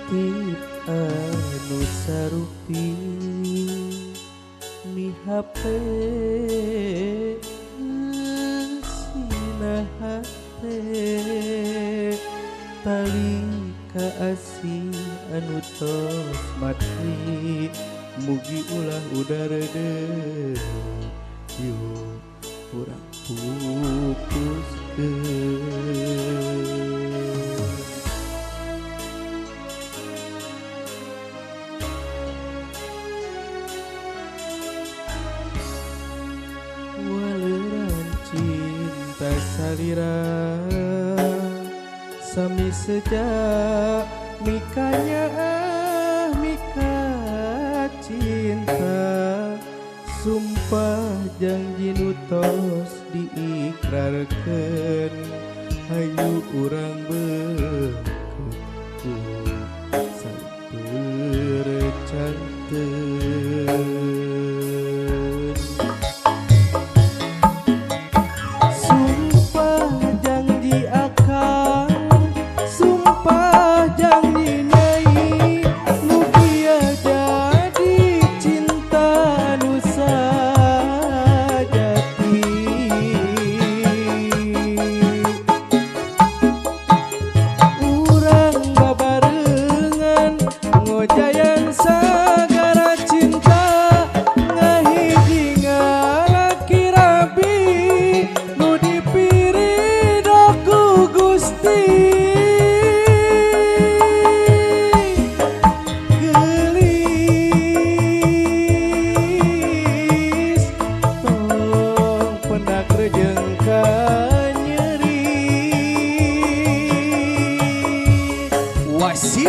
titip anu sarupi mi HP sinahate tali kaasih anu tos mati mugi ulah udara deh yuk kurang pupuskeun. Waleran cinta salira sami sejak mikanya mika cinta sumpah janji nu tos diikrarkeun hayu urang beukeuku sapercanteun. Sumpah janji akang sumpah janji nyai mugia jadi cinta nu sajati urang babarengan ngojayan sagara cinta ngahiji ngalaki rabi nu dipirido ku Gusti gelis tong pendak rejeng ka nyeri wasi